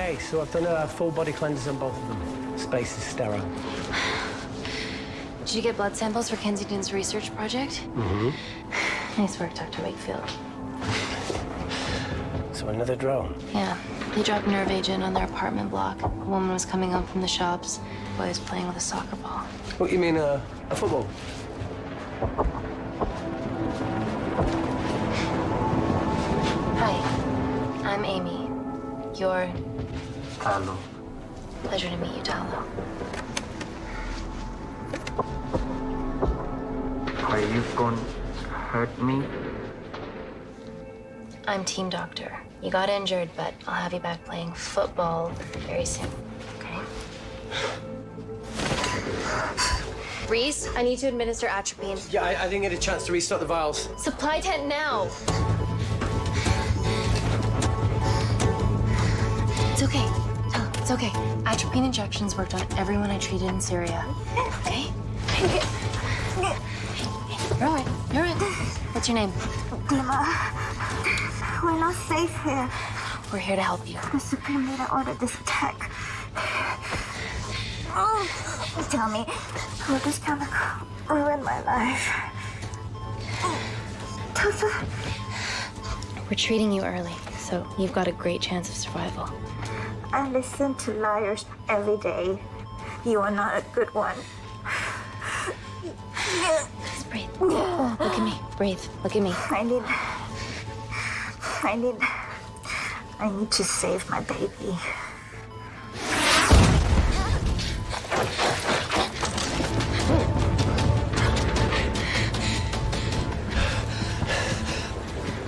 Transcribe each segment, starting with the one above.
Okay, so I've done a full body cleanse on both of them. Space is sterile. Did you get blood samples for Kensington's research project? Mm-hmm. Nice work, Dr. Wakefield. So another drone? Yeah. They dropped nerve agent on their apartment block. A woman was coming home from the shops. The boy was playing with a soccer ball. What, you mean a football? Hi, I'm Amy. You're... Hello. Pleasure to meet you, Talo. Are you going to hurt me? I'm team doctor. You got injured, but I'll have you back playing football very soon, okay? Reese, I need to administer atropine. Yeah, I didn't get a chance to restock the vials. Supply tent now. It's okay. Tell it's okay. Atropine injections worked on everyone I treated in Syria. Okay? You're all right. You're all right. What's your name? Dima, we're not safe here. We're here to help you. The Supreme Leader ordered this attack. Oh, tell me, will this chemical ruin my life? We're treating you early, so you've got a great chance of survival. I listen to liars every day. You are not a good one. Just breathe. Look at me. Breathe. Look at me. I need to save my baby.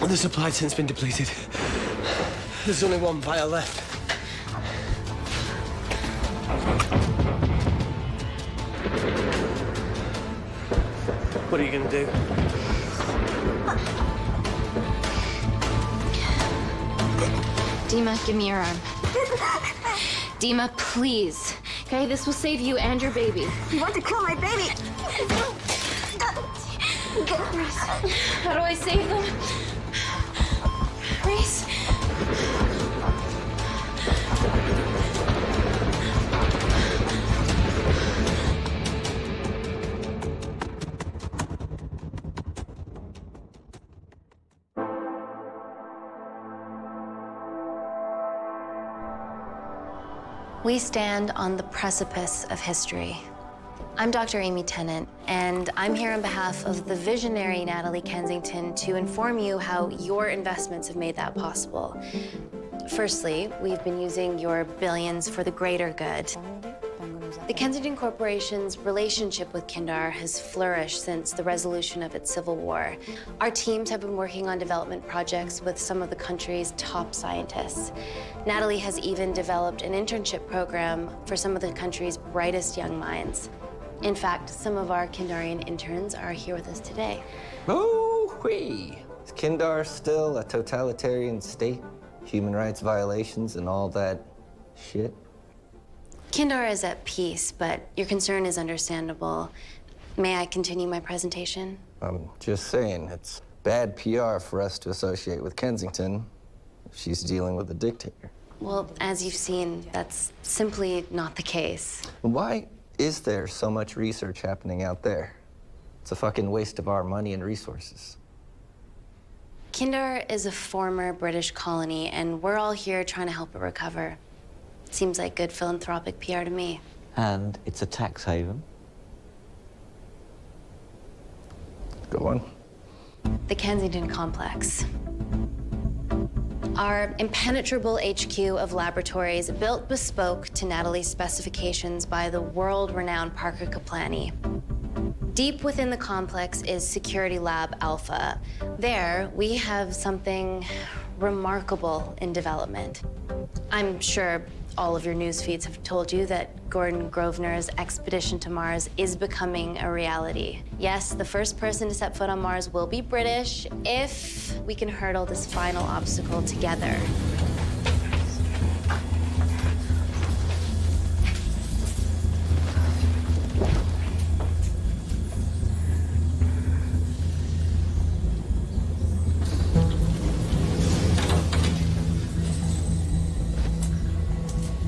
The supply tent's been depleted. There's only one vial left. What are you gonna do? Dima, give me your arm. Dima, please. Okay, this will save you and your baby. You want to kill my baby? How do I save them? Reese. We stand on the precipice of history. I'm Dr. Amy Tennant, and I'm here on behalf of the visionary Natalie Kensington to inform you how your investments have made that possible. Firstly, we've been using your billions for the greater good. The Kensington Corporation's relationship with Kindar has flourished since the resolution of its civil war. Our teams have been working on development projects with some of the country's top scientists. Natalie has even developed an internship program for some of the country's brightest young minds. In fact, some of our Kindarian interns are here with us today. Oh-wee! Is Kindar still a totalitarian state? Human rights violations and all that shit? Kindar is at peace, but your concern is understandable. May I continue my presentation? I'm just saying, it's bad PR for us to associate with Kensington if she's dealing with a dictator. Well, as you've seen, that's simply not the case. Why is there so much research happening out there? It's a fucking waste of our money and resources. Kindar is a former British colony, and we're all here trying to help it recover. Seems like good philanthropic PR to me. And it's a tax haven. Go on. The Kensington Complex. Our impenetrable HQ of laboratories built bespoke to Natalie's specifications by the world-renowned Parker Kaplani. Deep within the complex is Security Lab Alpha. There, we have something remarkable in development. I'm sure all of your news feeds have told you that Gordon Grosvenor's expedition to Mars is becoming a reality. Yes, the first person to set foot on Mars will be British if we can hurdle this final obstacle together.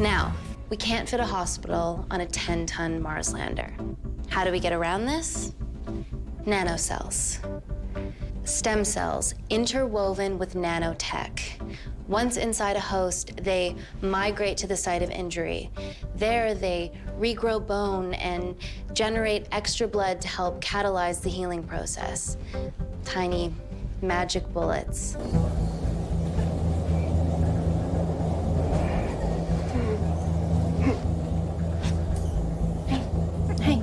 Now, we can't fit a hospital on a 10-ton Mars lander. How do we get around this? Nanocells. Stem cells interwoven with nanotech. Once inside a host, they migrate to the site of injury. There, they regrow bone and generate extra blood to help catalyze the healing process. Tiny magic bullets. Hey.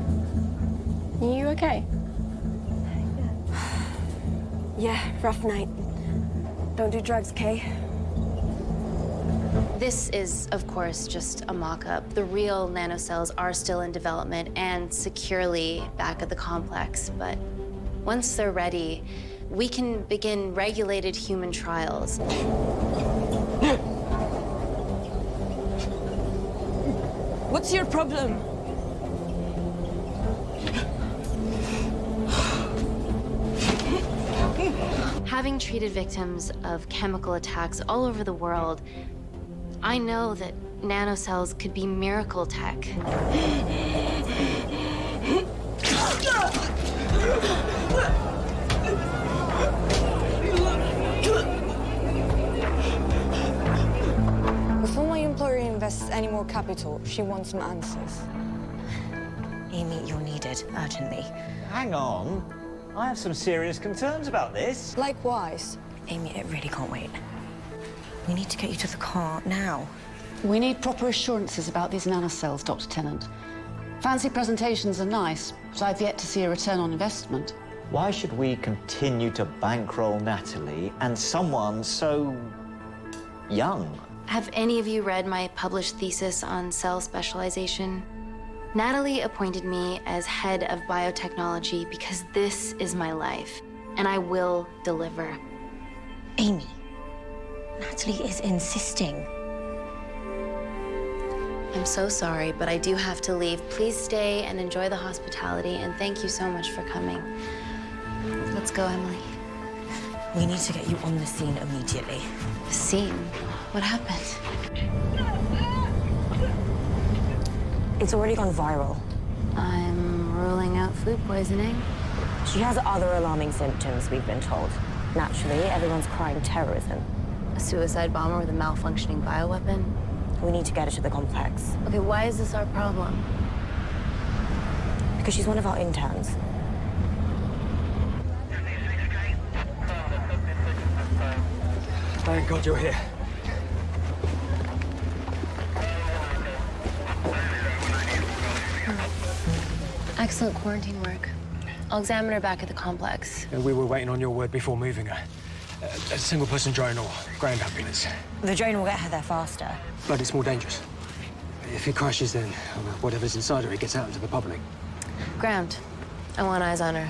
Are you okay? Yeah, rough night. Don't do drugs, okay? This is, of course, just a mock-up. The real nanocells are still in development and securely back at the complex, but once they're ready, we can begin regulated human trials. What's your problem? Having treated victims of chemical attacks all over the world, I know that nanocells could be miracle tech. Before my employer invests any more capital, she wants some answers. Amy, you're needed urgently. Hang on. I have some serious concerns about this. Likewise. Amy, it really can't wait. We need to get you to the car now. We need proper assurances about these nanocells, Dr. Tennant. Fancy presentations are nice, but I've yet to see a return on investment. Why should we continue to bankroll Natalie and someone so young? Have any of you read my published thesis on cell specialization? Natalie appointed me as head of biotechnology because this is my life, and I will deliver. Amy, Natalie is insisting. I'm so sorry, but I do have to leave. Please stay and enjoy the hospitality, and thank you so much for coming. Let's go, Emily. We need to get you on the scene immediately. The scene? What happened? It's already gone viral. I'm ruling out food poisoning. She has other alarming symptoms, we've been told. Naturally, everyone's crying terrorism. A suicide bomber with a malfunctioning bioweapon? We need to get her to the complex. Okay, why is this our problem? Because she's one of our interns. Thank God you're here. Excellent quarantine work. I'll examine her back at the complex. We were waiting on your word before moving her. A single-person drone or ground ambulance. The drone will get her there faster. But it's more dangerous. If it crashes, then whatever's inside her, it gets out into the public. Ground. I want eyes on her.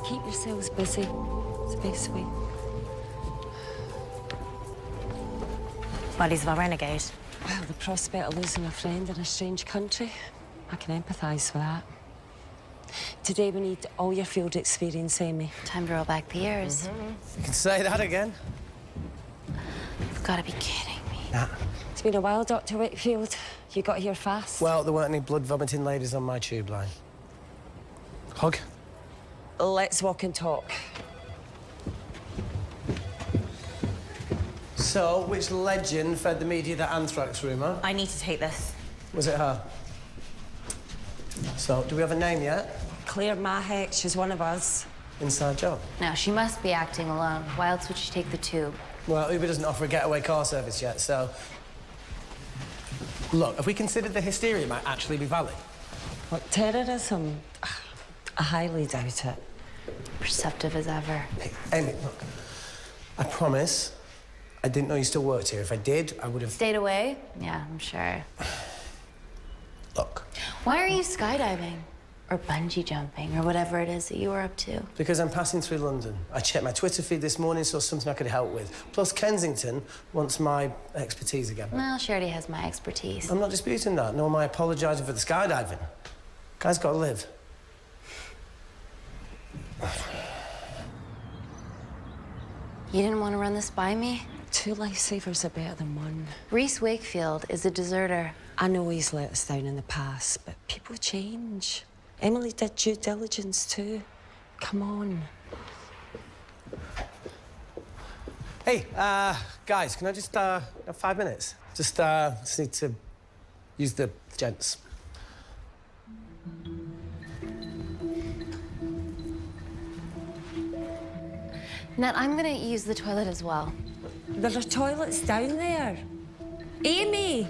Keep yourselves busy. It's the best way. Buddies of our renegade. Well, the prospect of losing a friend in a strange country, I can empathise with that. Today we need all your field experience, Amy. Time to roll back the years. You can say that again. You've got to be kidding me. Nah. It's been a while, Dr. Wakefield. You got here fast. Well, there weren't any blood-vomiting ladies on my tube line. Hug? Let's walk and talk. So, which legend fed the media that anthrax rumour? I need to take this. Was it her? So, do we have a name yet? Claire Mahek, she's one of us. Inside job. Now, she must be acting alone. Why else would she take the tube? Well, Uber doesn't offer a getaway car service yet, so... Look, have we considered the hysteria might actually be valid? What, terrorism? I highly doubt it. Perceptive as ever. Hey, Amy, look. I promise I didn't know you still worked here. If I did, I would have... Stayed away? Yeah, I'm sure. Look. Why are you skydiving? or bungee jumping or whatever it is that you were up to? Because I'm passing through London. I checked my Twitter feed this morning, saw something I could help with. Plus, Kensington wants my expertise again. Well, she already has my expertise. I'm not disputing that, nor am I apologising for the skydiving. Guy's got to live. You didn't want to run this by me? 2 lifesavers are better than 1. REES Wakefield is a deserter. I know he's let us down in the past, but people change. Emily did due diligence too. Come on. Hey, guys, can I just have 5 minutes? Just need to use the gents. Nat, I'm gonna use the toilet as well. There are toilets down there. Amy!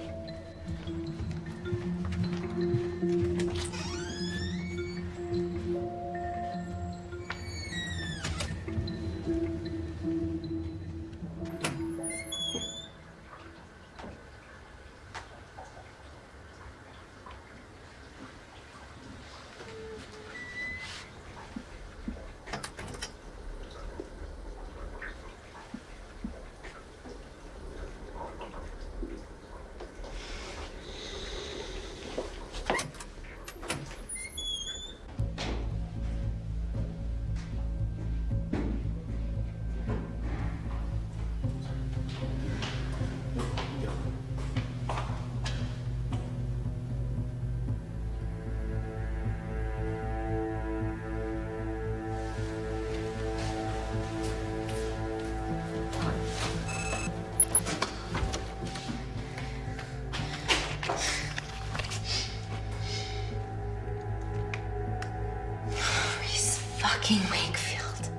Fucking Wakefield.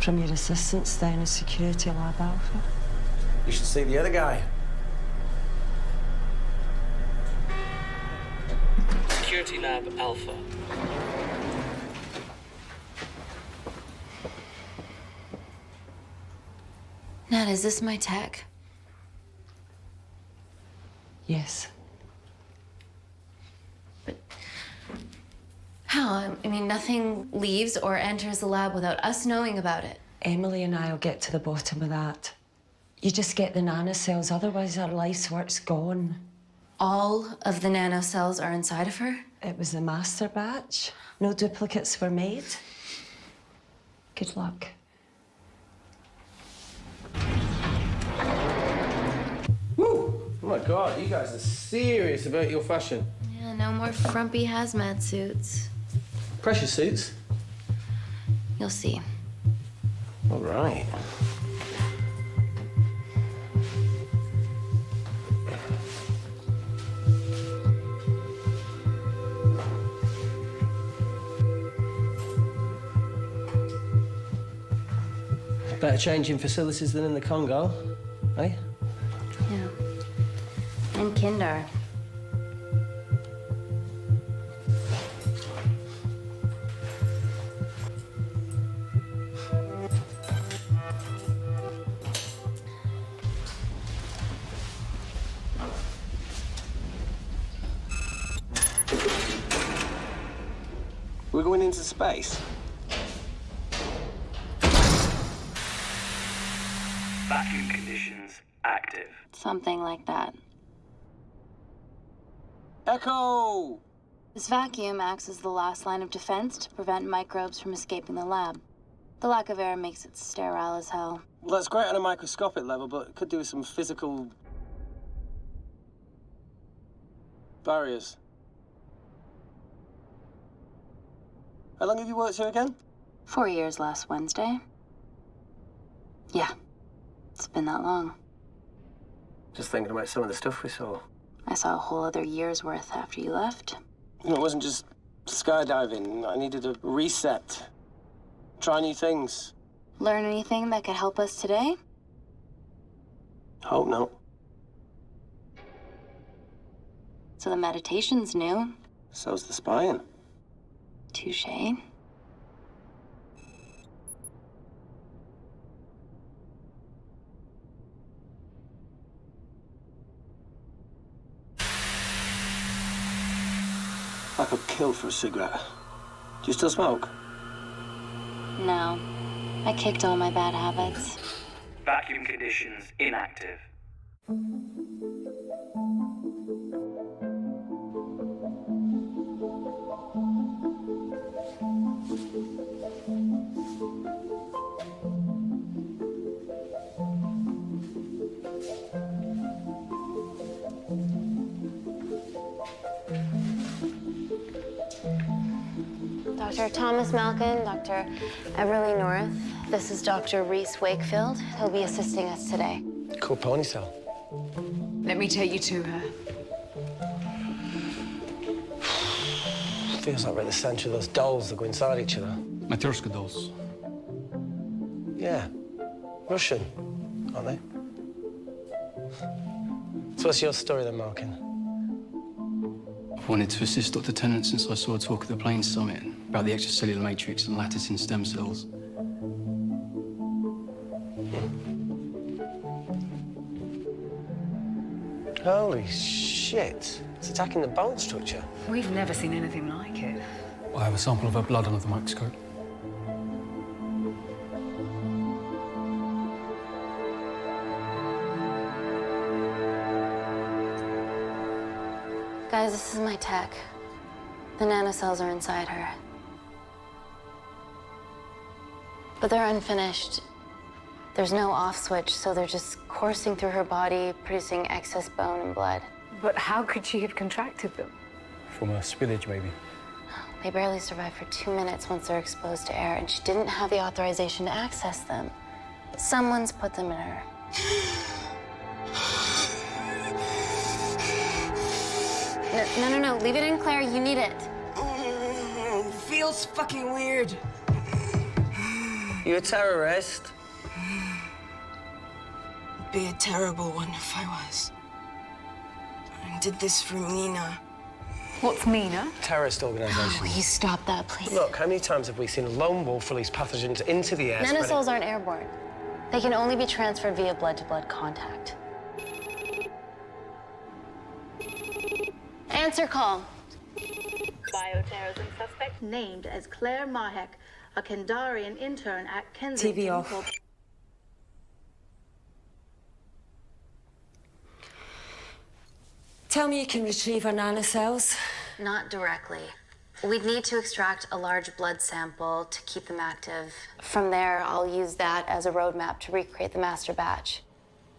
From your assistants down in Security Lab Alpha. You should see the other guy. Security Lab Alpha. Nat, is this my tech? Yes. How? I mean, nothing leaves or enters the lab without us knowing about it. Emily and I will get to the bottom of that. You just get the nanocells, otherwise our life's work's gone. All of the nanocells are inside of her? It was the master batch. No duplicates were made. Good luck. Woo! Oh my God, you guys are serious about your fashion. Yeah, no more frumpy hazmat suits. Pressure suits? You'll see. All right. Better changing facilities than in the Congo, eh? Yeah. And Kindar. We're going into space. Vacuum conditions active. Something like that. Echo! This vacuum acts as the last line of defense to prevent microbes from escaping the lab. The lack of air makes it sterile as hell. Well, that's great on a microscopic level, but it could do with some physical barriers. How long have you worked here again? 4 years last Wednesday. Yeah, it's been that long. Just thinking about some of the stuff we saw. I saw a whole other year's worth after you left. You know, it wasn't just skydiving. I needed a reset. Try new things. Learn anything that could help us today? Hope not. So the meditation's new. So's the spying. Touché. I could kill for a cigarette. Do you still smoke? No. I kicked all my bad habits. Vacuum conditions inactive. Dr. Thomas Malkin, Dr. Everly North. This is Dr. REES Wakefield. He'll be assisting us today. Cool ponytail. Let me take you to her. Feels like we're at the centre of those dolls that go inside each other. Matryoshka dolls. Yeah. Russian, aren't they? So what's your story then, Malkin? I've wanted to assist Dr. Tennant since I saw a talk at the Plains Summit about the extracellular matrix and lattice in stem cells. Holy shit. It's attacking the bone structure. We've never seen anything like it. I have a sample of her blood under the microscope. Guys, this is my tech. The nanocells are inside her. But they're unfinished. There's no off switch, so they're just coursing through her body, producing excess bone and blood. But how could she have contracted them? From a spillage, maybe. They barely survive for 2 minutes once they're exposed to air, and she didn't have the authorization to access them. Someone's put them in her. No. Leave it in, Claire. You need it. Feels fucking weird. You a terrorist? Be a terrible one if I was. I did this for Mina. What's Mina? Terrorist organisation. Will you stop that, please? Look, how many times have we seen a lone wolf release pathogens into the air? Nanocells aren't airborne. They can only be transferred via blood-to-blood contact. Answer call. Bioterrorism suspect named as CLARE MAHEK, a Kendarian intern at Kensington. TV off. Tell me you can retrieve her nanocells. Not directly. We'd need to extract a large blood sample to keep them active. From there, I'll use that as a roadmap to recreate the master batch.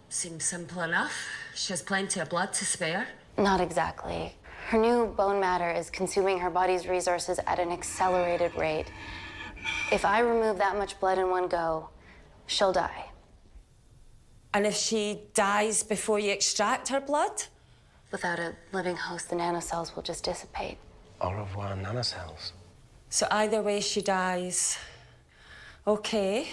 Seems simple enough. She has plenty of blood to spare. Not exactly. Her new bone matter is consuming her body's resources at an accelerated rate. If I remove that much blood in one go, she'll die. And if she dies before you extract her blood? Without a living host, the nanocells will just dissipate. Au revoir, nanocells. So either way, she dies. Okay.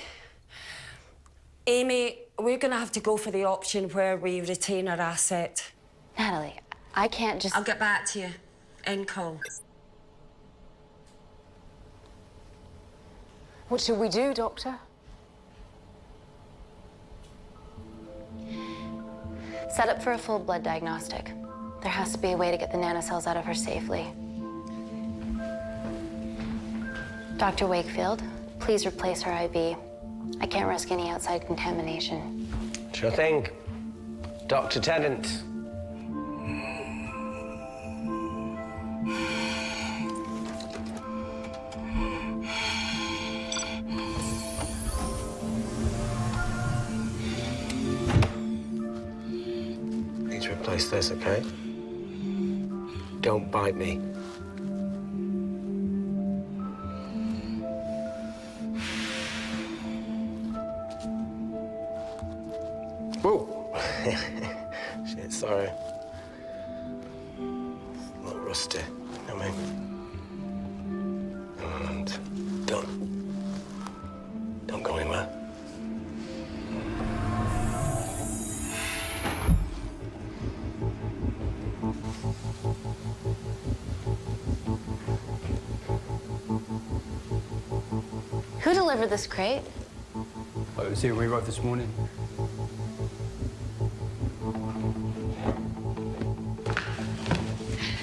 Amy, we're gonna have to go for the option where we retain our asset. Natalie, I can't just... I'll get back to you. End call. What should we do, Doctor? Set up for a full blood diagnostic. There has to be a way to get the nanocells out of her safely. Dr. Wakefield, please replace her IV. I can't risk any outside contamination. Sure thing. Dr. Tennant. Need to replace this, okay? Don't bite me. Whoa! Shit, sorry. A little rusty, you know what I mean? And don't go in anywhere. Who delivered this crate? Oh, it was here when we arrived this morning.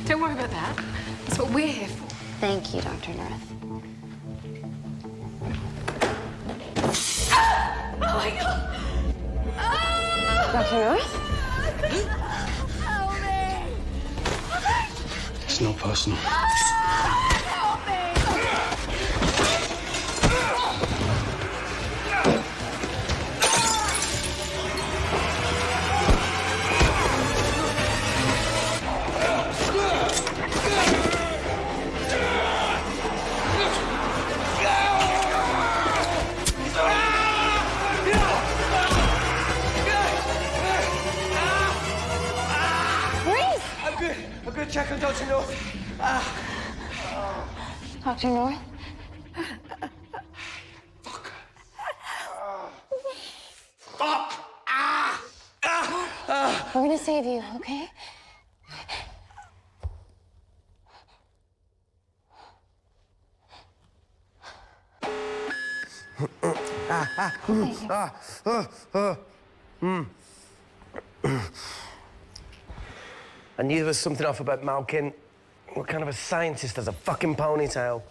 Don't worry about that. That's what we're here for. Thank you, Dr. North. Oh my God! Dr. North? Help me! It's not personal. Help me! I'm good. Check on Dr. North. Dr. North? We're gonna save you, okay? I knew there was something off about Malkin. What kind of a scientist has a fucking ponytail?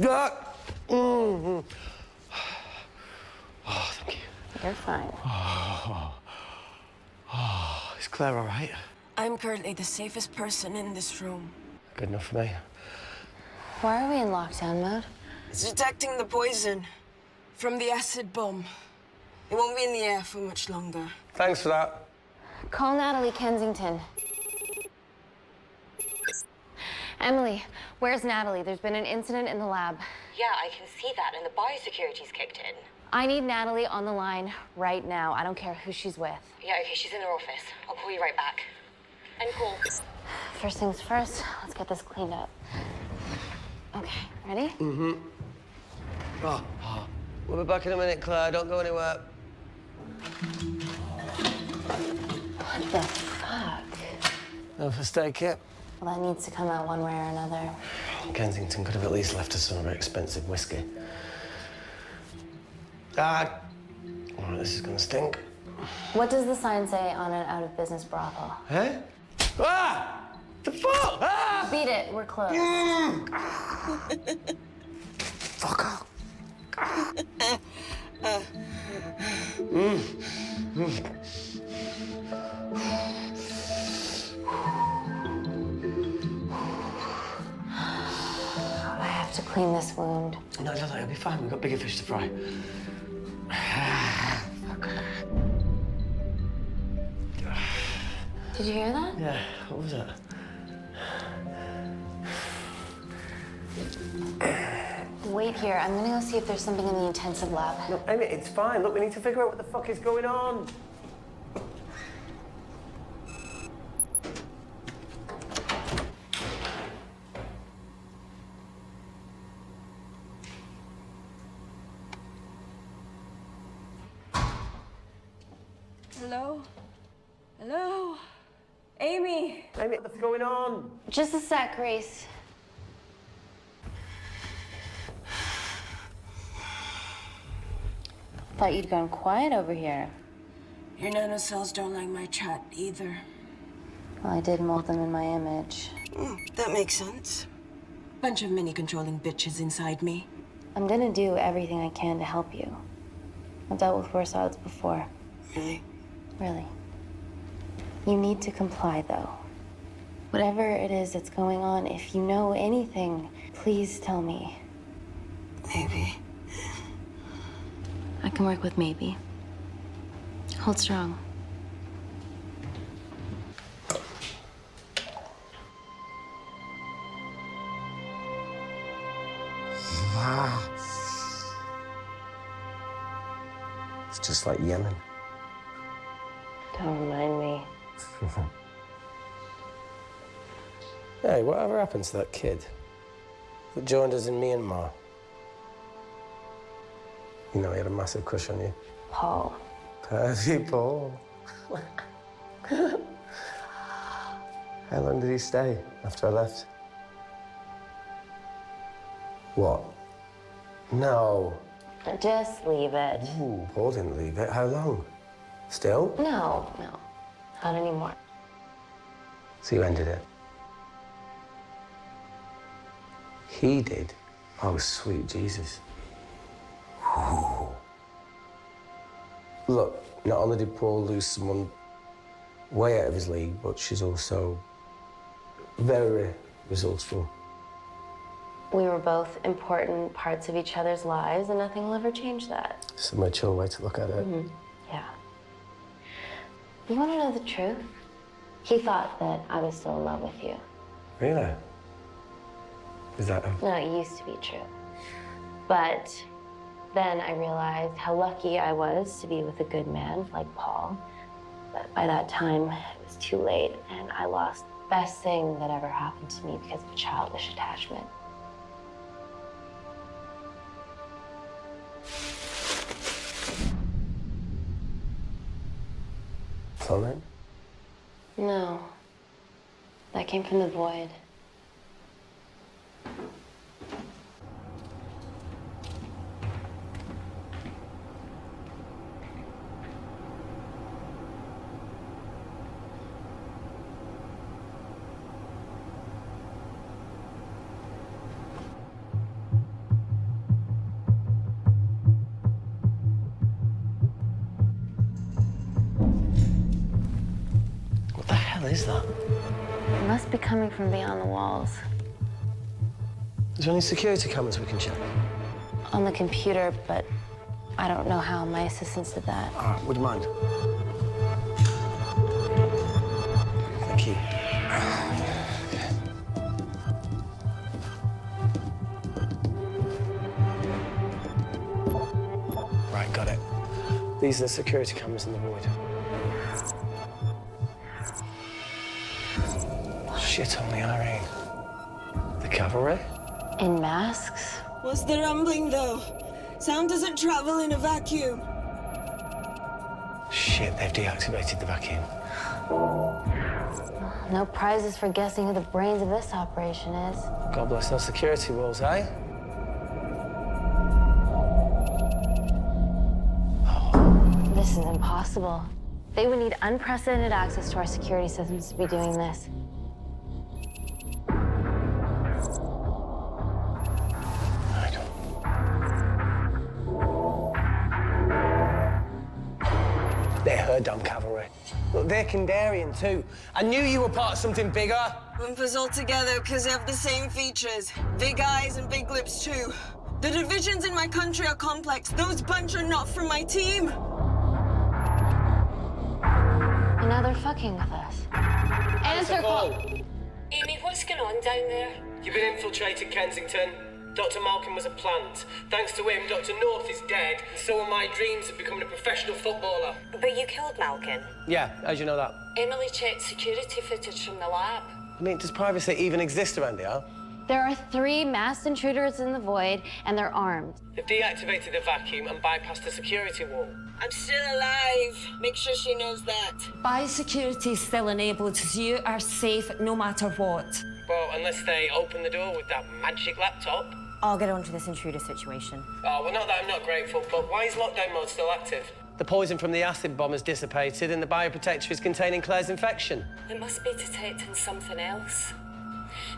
Oh, thank you. You're fine. Is Claire all right? I'm currently the safest person in this room. Good enough for me. Why are we in lockdown mode? It's detecting the poison from the acid bomb. It won't be in the air for much longer. Thanks for that. Call Natalie Kensington. Emily, where's Natalie? There's been an incident in the lab. Yeah, I can see that, and the biosecurity's kicked in. I need Natalie on the line right now. I don't care who she's with. Yeah, okay, she's in her office. I'll call you right back. End call. First things first, let's get this cleaned up. Okay, ready? Mm-hmm. We'll be back in a minute, Claire. Don't go anywhere. What the fuck? No first aid kit? Well, that needs to come out one way or another. Kensington could have at least left us some of her expensive whiskey. All right, this is gonna stink. What does the sign say on an out-of-business brothel? Eh? The fuck? Beat it, we're closed. Fuck off. I have to clean this wound. No, it'll be fine. We've got bigger fish to fry. Fuck. Did you hear that? Yeah, what was that? Wait here. I'm gonna go see if there's something in the intensive lab. No, Amy, it's fine. Look, we need to figure out what the fuck is going on. Hello? Hello? Amy? Amy, what's going on? Just a sec, Reese. Thought you'd gone quiet over here. Your nanocells don't like my chat either. Well, I did mold them in my image. That makes sense. Bunch of mini-controlling bitches inside me. I'm gonna do everything I can to help you. I've dealt with worse odds before. Really? Really. You need to comply, though. Whatever it is that's going on, if you know anything, please tell me. Maybe. I can work with maybe. Hold strong. It's just like Yemen. Don't remind me. Hey, whatever happened to that kid that joined us in Myanmar? You know, he had a massive crush on you. Paul. Perfect, Paul. How long did he stay after I left? What? No. Just leave it. Ooh, Paul didn't leave it. How long? Still? No, not anymore. So you ended it? He did? Oh, sweet Jesus. Ooh. Look, not only did Paul lose someone way out of his league, but she's also very resourceful. We were both important parts of each other's lives, and nothing will ever change that. It's a mature way to look at it. Yeah. You want to know the truth? He thought that I was still in love with you. Really? Is that No, it used to be true. But then I realized how lucky I was to be with a good man like Paul. But by that time, it was too late, and I lost the best thing that ever happened to me because of a childish attachment. Clement? No. That came from the void. What the hell is that? It must be coming from beyond the walls. Is there any security cameras we can check? On the computer, but I don't know how. My assistants did that. All right, would you mind? Thank you. Right, got it. These are the security cameras in the void. Shit on the Irene. The cavalry? In masks? What's the rumbling, though? Sound doesn't travel in a vacuum. Shit, they've deactivated the vacuum. No prizes for guessing who the brains of this operation is. God bless those security walls, eh? This is impossible. They would need unprecedented access to our security systems to be doing this. They're her damn cavalry. Look, they're Kandarian too. I knew you were part of something bigger. Lumpers all together because they have the same features. Big eyes and big lips, too. The divisions in my country are complex. Those bunch are not from my team. And now they're fucking with us. Answer call. Amy, what's going on down there? You've been infiltrated, Kensington. Dr. Malcolm was a plant. Thanks to him, Dr. North is dead, and so are my dreams of becoming a professional footballer. But you killed Malcolm. Yeah, how'd you know that? Emily checked security footage from the lab. I mean, does privacy even exist around here? There are 3 masked intruders in the void, and they're armed. They've deactivated the vacuum and bypassed the security wall. I'm still alive. Make sure she knows that. Biosecurity is still enabled, so you are safe no matter what. Well, unless they open the door with that magic laptop. I'll get onto this intruder situation. Oh, well, not that I'm not grateful, but why is lockdown mode still active? The poison from the acid bomb has dissipated and the bioprotector is containing Claire's infection. It must be detecting something else.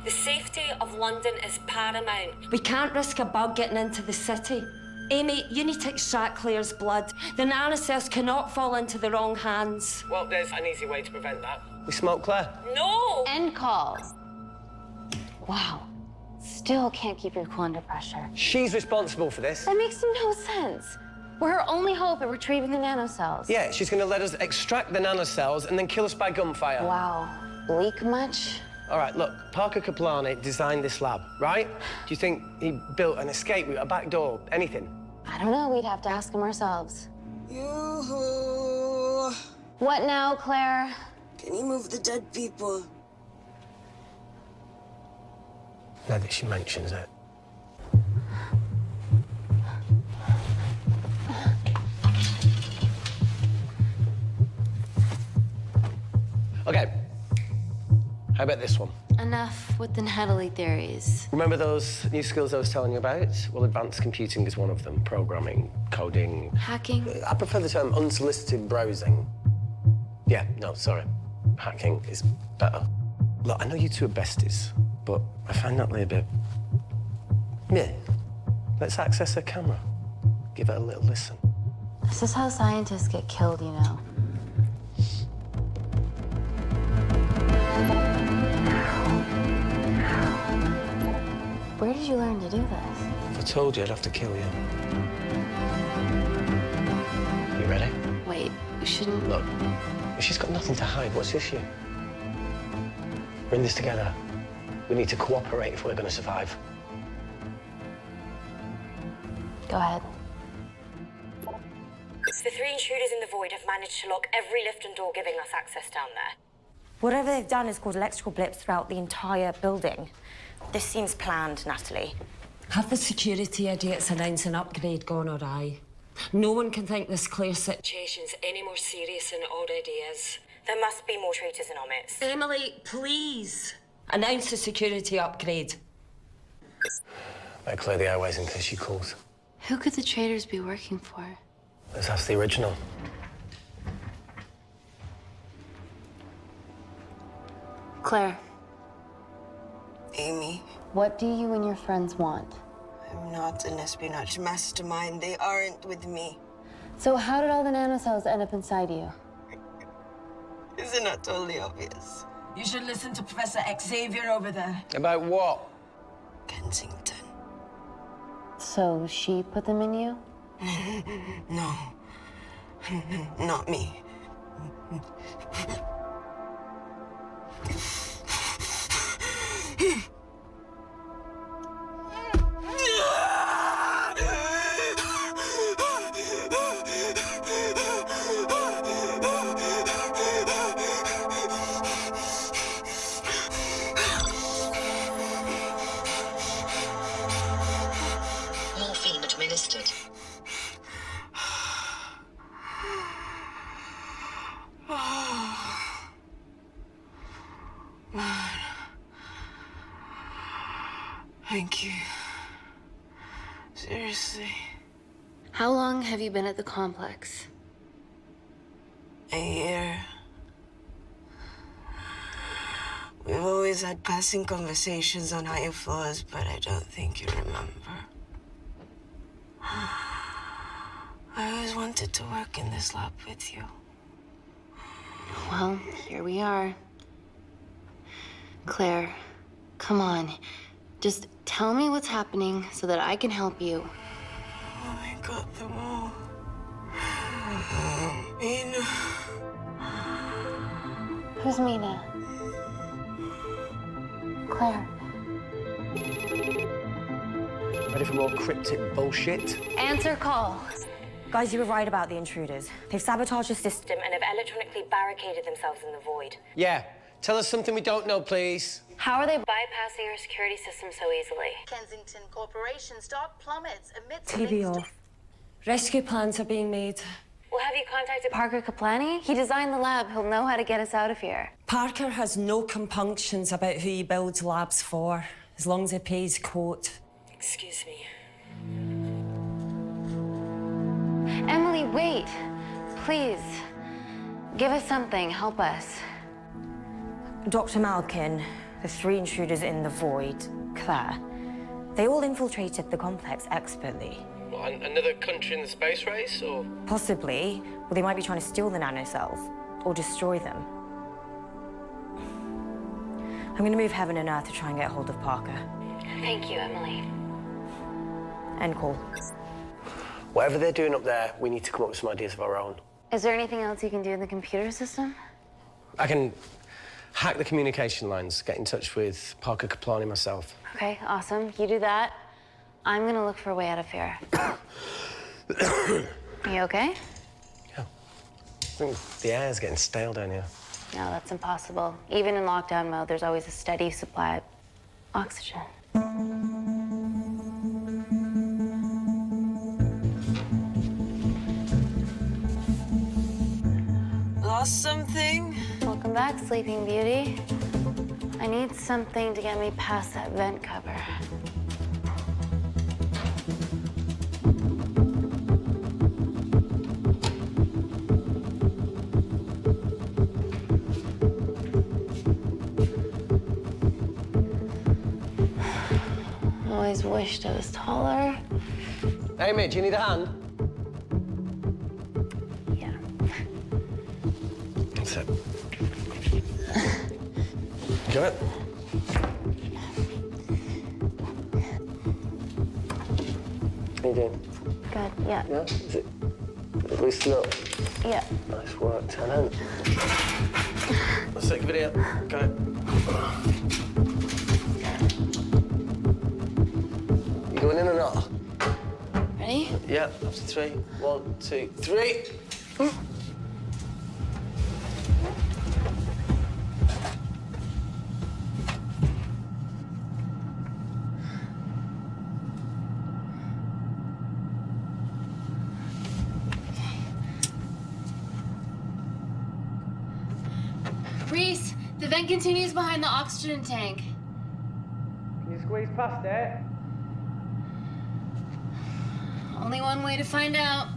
The safety of London is paramount. We can't risk a bug getting into the city. Amy, you need to extract Claire's blood. The nanocells cannot fall into the wrong hands. Well, there's an easy way to prevent that. We smoke Claire. No! End call. Wow. Still can't keep your cool under pressure. She's responsible for this. That makes no sense. We're her only hope at retrieving the nanocells. Yeah, she's going to let us extract the nanocells and then kill us by gunfire. Wow. Bleak much? All right, look, Parker Kaplani designed this lab, right? Do you think he built an escape route, a back door, anything? I don't know. We'd have to ask him ourselves. Yoo-hoo. What now, Claire? Can you move the dead people? Now that she mentions it. Okay. How about this one? Enough with the Natalie theories. Remember those new skills I was telling you about? Well, advanced computing is one of them. Programming, coding. Hacking? I prefer the term unsolicited browsing. Yeah, no, sorry. Hacking is better. Look, I know you two are besties, but I find Natalie a bit... meh. Let's access her camera. Give it a little listen. This is how scientists get killed, you know. Where did you learn to do this? If I told you, I'd have to kill you. You ready? Wait, you shouldn't... Look, if she's got nothing to hide, what's the issue? We're in this together. We need to cooperate if we're going to survive. Go ahead. The 3 intruders in the void have managed to lock every lift and door giving us access down there. Whatever they've done has caused electrical blips throughout the entire building. This seems planned, Natalie. Have the security idiots announce an upgrade gone awry? No one can think this Claire situation's any more serious than it already is. There must be more traitors in our midst. Emily, please. Announce the security upgrade. Better clear the airways in case she calls. Who could the traitors be working for? Let's ask the original. Claire. Amy. What do you and your friends want? I'm not an espionage mastermind. They aren't with me. So how did all the nanocells end up inside you? Isn't that totally obvious? You should listen to Professor Xavier over there. About what? Kensington. So she put them in you? No. Not me. Morphine administered. Man. Thank you. Seriously. How long have you been at the complex? A year. We've always had passing conversations on higher floors, but I don't think you remember. I always wanted to work in this lab with you. Well, here we are. Claire, come on. Just tell me what's happening so that I can help you. Oh, I got them all. Mina. Who's Mina? Claire. Ready for more cryptic bullshit? Answer call. Guys, you were right about the intruders. They've sabotaged the system And have electronically barricaded themselves in the void. Yeah. Tell us something we don't know, please. How are they Bypassing our security system so easily. Kensington Corporation stock plummets amidst TV off. Rescue plans are being made. Well, have you contacted Parker Kaplani? He designed the lab. He'll know how to get us out of here. Parker has no compunctions about who he builds labs for, as long as he pays quote. Excuse me. Emily, wait. Please. Give us something. Help us. Dr. Malkin, the 3 intruders in the void, Claire, they all infiltrated the complex expertly. What, another country in the space race, or? Possibly, well, they might be trying to steal the nanocells or destroy them. I'm going to move heaven and earth to try and get hold of Parker. Thank you, Emily. End call. Whatever they're doing up there, we need to come up with some ideas of our own. Is there anything else you can do in the computer system? I can hack the communication lines, get in touch with Parker Kaplani myself. Okay, awesome. You do that. I'm gonna look for a way out of here. You okay? Yeah. I think the air's getting stale down here. No, that's impossible. Even in lockdown mode, there's always a steady supply of oxygen. Lost something? Welcome back, Sleeping Beauty. I need something to get me past that vent cover. Always wished I was taller. Amy, do you need a hand? Yeah. That's it. Got it? How you doing? Good, yeah. Yeah? Is it loosen up? Yeah. Nice work, Tenant. Let's take a video. Got it. You going in or not? Ready? Yeah, after 3. 1, 2, 3. Reese, the vent continues behind the oxygen tank. Can you squeeze past it? Only one way to find out.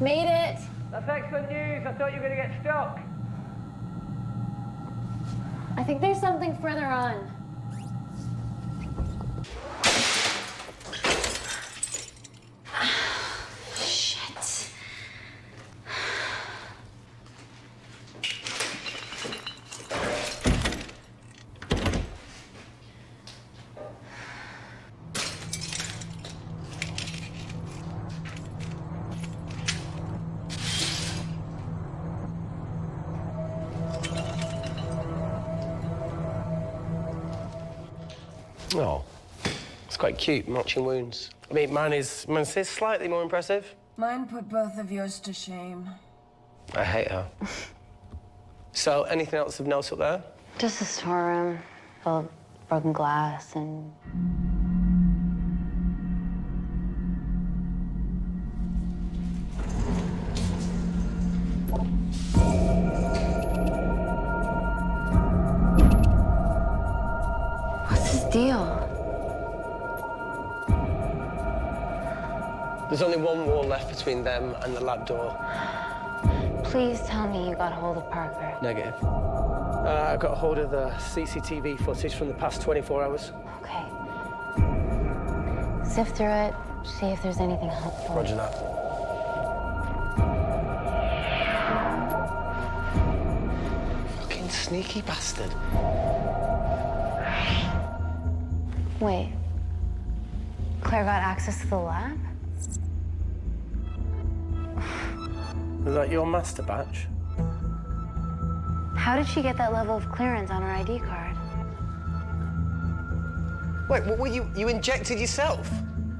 Made it. That's excellent news. I thought you were going to get stuck. I think there's something further on. Shit. Oh, it's quite cute, matching wounds. I mean, mine's slightly more impressive. Mine put both of yours to shame. I hate her. So, anything else of note up there? Just a storeroom full of broken glass and... What's his deal? There's only one wall left between them and the lab door. Please tell me you got hold of Parker. Negative. I got hold of the CCTV footage from the past 24 hours. Okay. Sift through it, see if there's anything helpful. Roger that. Fucking sneaky bastard. Wait. Claire got access to the lab? Was that your master batch? How did she get that level of clearance on her ID card? Wait, what were you injected yourself?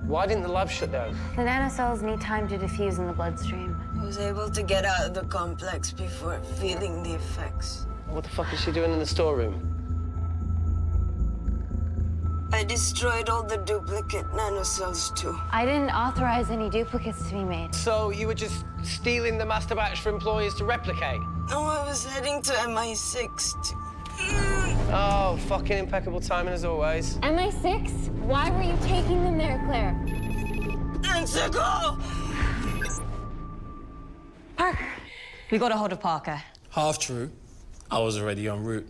Why didn't the lab shut down? The nanocells need time to diffuse in the bloodstream. I was able to get out of the complex before feeling the effects. What the fuck is she doing in the storeroom? I destroyed all the duplicate nanocells, too. I didn't authorize any duplicates to be made. So you were just stealing the master batch for employees to replicate? No, I was heading to MI6 to... Oh, fucking impeccable timing as always. MI6? Why were you taking them there, Claire? Let's go! Parker. We got a hold of Parker. Half true. I was already en route.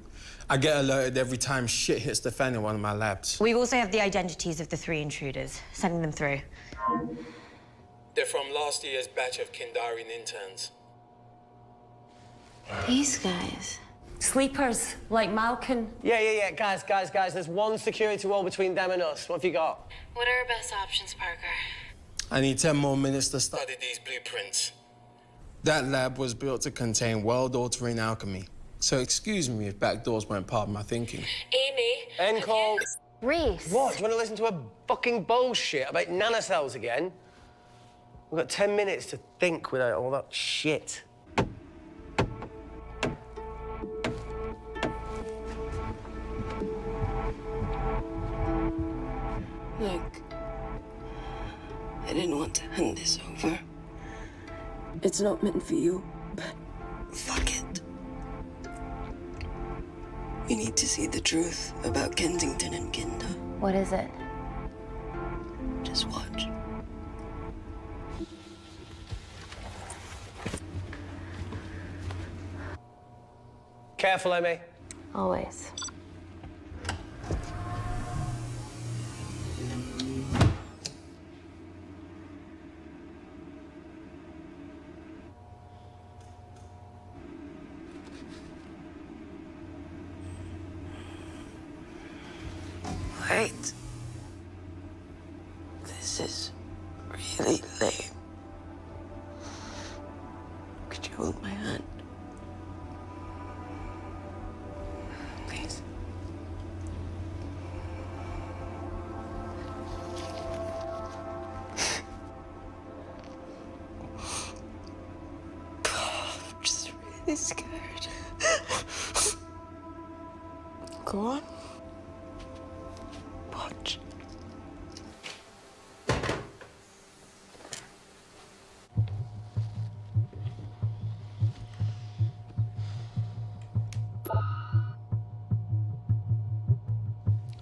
I get alerted every time shit hits the fan in one of my labs. We also have the identities of the 3 intruders. Sending them through. They're from last year's batch of Kindarian interns. These guys. Sleepers, like Malkin. Yeah. Guys. There's one security wall between them and us. What have you got? What are our best options, Parker? I need 10 more minutes to study these blueprints. That lab was built to contain world-altering alchemy. So excuse me if backdoors weren't part of my thinking. Amy. End call. Reese. What? Do you want to listen to a fucking bullshit about nanocells again? We've got 10 minutes to think without all that shit. Look, I didn't want to hand this over. It's not meant for you, but fuck it. You need to see the truth about Kensington and Kinder. What is it? Just watch. Careful, Amy. Always. Wait. This is really lame. Could you hold my hand? Please. I'm just really scared. Go on. Watch.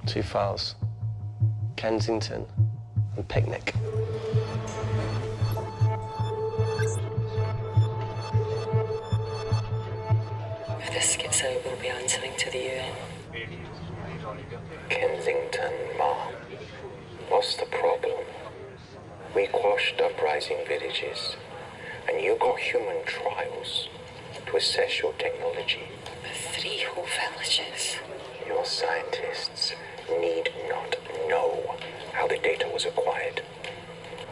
Two files. Kensington and Picnic. If this gets out, we'll be answering to the UN. Kensington, Ma. What's the problem? We quashed uprising villages, and you got human trials to assess your technology. 3 whole villages. Your scientists need not know how the data was acquired.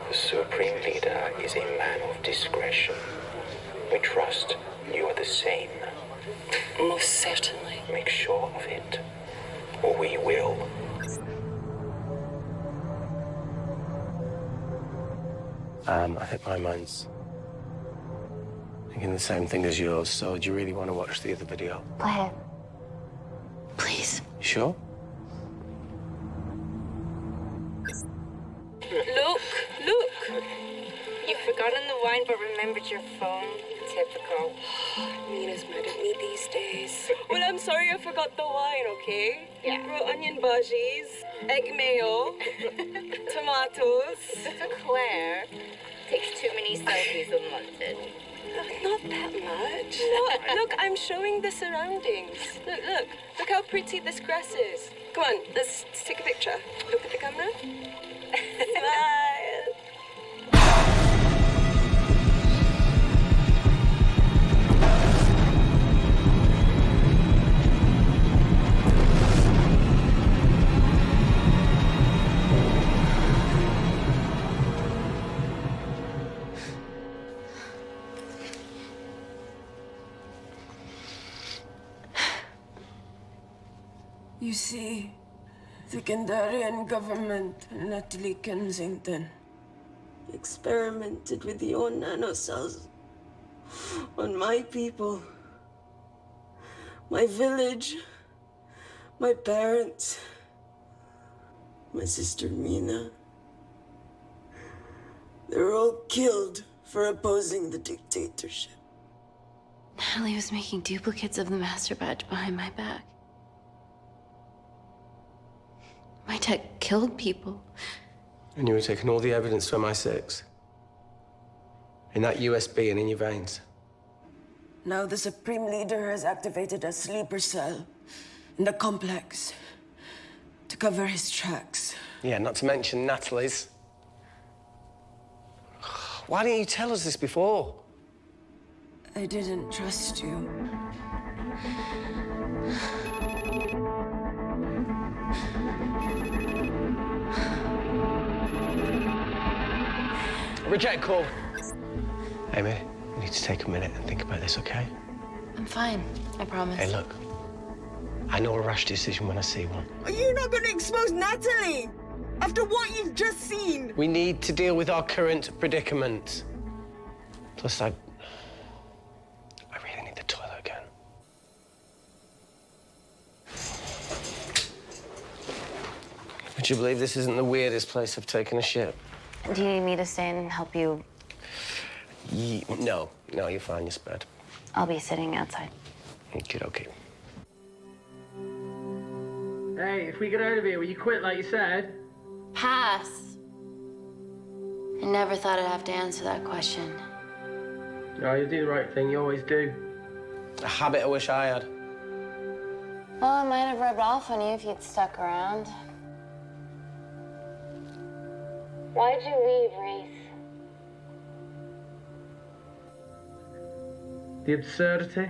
The Supreme Leader is a man of discretion. We trust you are the same. Most certainly. Make sure of it, or we will. I think my mind's thinking the same thing as yours, so do you really want to watch the other video? Go ahead. Please. You sure? Look, look. You've forgotten the wine but remembered your phone. Typical. Nina's mad at me these days. Well, I'm sorry I forgot the wine, okay? Yeah. Raw onion bhajis, egg mayo, tomatoes. Claire takes too many selfies in London. Not that much. Look, I'm showing the surroundings. Look how pretty this grass is. Come on, let's take a picture. Look at the camera. Smile. You see, the Kandarian government and Natalie Kensington Experimented with your nanocells on my people, my village, my parents, my sister Mina. They're all killed for opposing the dictatorship. Natalie was making duplicates of the master badge behind my back. My tech killed people. And you were taking all the evidence from MI6? In that USB and in your veins? Now the Supreme Leader has activated a sleeper cell in the complex to cover his tracks. Yeah, not to mention Natalie's. Why didn't you tell us this before? I didn't trust you. Reject call. Amy, you need to take a minute and think about this, okay? I'm fine, I promise. Hey, look. I know a rash decision when I see one. Are you not going to expose Natalie? After what you've just seen? We need to deal with our current predicament. Plus, I really need the toilet again. Would you believe this isn't the weirdest place I've taken a shit? Do you need me to stay and help you? No, you're fine, you're spared. I'll be sitting outside. Okay. Hey, if we get out of here, will you quit like you said? Pass. I never thought I'd have to answer that question. No, you do the right thing, you always do. A habit I wish I had. Well, it might have rubbed off on you if you'd stuck around. Why'd you leave, Reese? The absurdity.